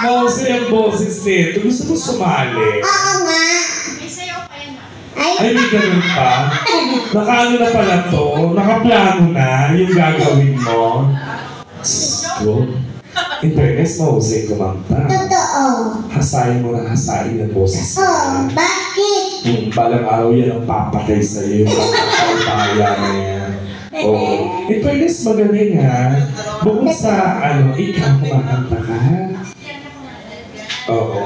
Mausay ang boses nito. Gusto mo sumali? Oo nga. May sayaw pa yan. Ay, may ganun pa? Nakaano na pala to? Nakaplano na yung gagawin mo? Go. In fairness, mausay kumanta. Totoo. Hasayin mo ng hasayin ang boses Oh, mo. bakit? Balang araw yan ang papatay sa'yo. Yung pagkakaya na yan. Oo. In fairness, magaling ha. Bukod sa ikaw kumakanta ka. Oo.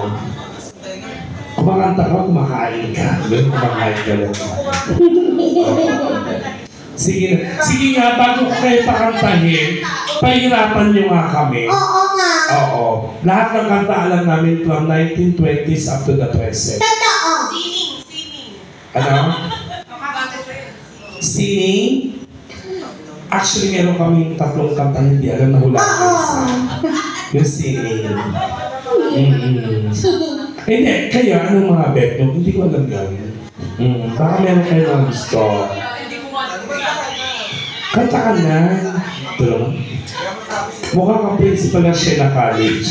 Kumakanta ka, kumakain ka. Kumakain ka lang. Sige nga, bago ko kayo pakantahin, pahirapan niyo nga kami. Oo nga. Oo. Lahat ng kanta alam namin from 1920s up to the present. Totoo. Singing. Ano? Makakasal pa yun. Singing? Actually, meron kaming tatlong kanta na hindi alam na hula. Oo. Yung singing. Hindi, kayo, anong mga bet nyo? Hindi ko alam yan. Baka meron kayo mga gusto. Kanta ka na. Ito lang. Mukha kang principal ng Siena College.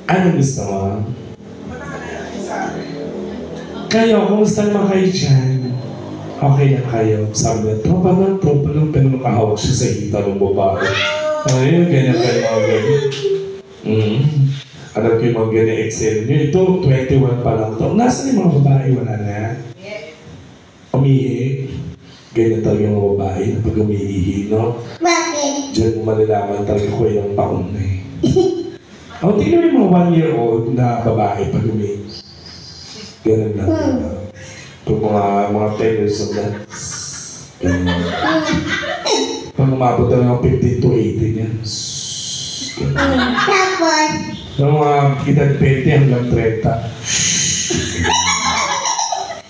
Anong gusto mo? Kayo, kumusta naman kayo dyan? Okay na kayo. Sabi na, tropa lang, pero nakahawak siya sa hita ng babae. Ayun, ganyan kayo mga ganyan. Alam ko yung mga ganyan excel nyo. Ito, 21 pa lang to. Nasaan yung mga babae? Wala na. Umihi. Ganyan talaga yung mga babae na pag umiihi, no? Bakit? Diyan mo malalaman talaga ko ilang taon na eh. O, tingnan mo yung mga 1-year-old na babae pag umihi. Ganun lang. Pag mga 10 years old na. Ganun. Pag umabot na lang 15 to 18 yan. Tapos? Yung mga edad 20 hanggang 30.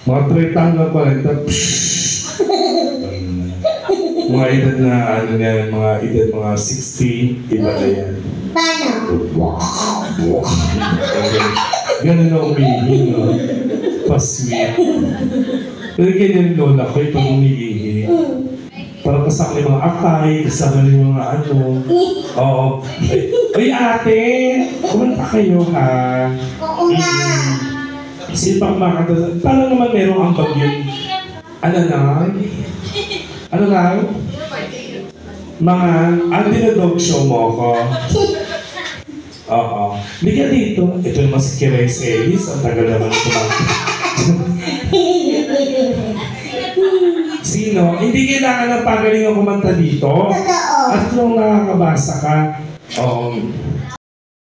Mga 30 hanggang 40. Mga edad na mga edad mga 60, iba na yan. Paano? Ganun na umiihi, no? Pa-sweet. Pero ganyan lola ko, pag umiihi. Parang kasama yung mga akay, kasama yung mga Oo. Ay ate, kumanta kayo ha. Oo nga. Sino pang makakanta? Parang naman merong ang bagyo. Ano na? Ano na? Mga, dinadog show mo ako. Oo. Hindi ka dito. Ito yung mas Kiray Celis. Ang tagal naman kumanta. Sino? Hindi kailangan ng pagaling ang kumanta dito. Totoo. At nung nakakabasa ka,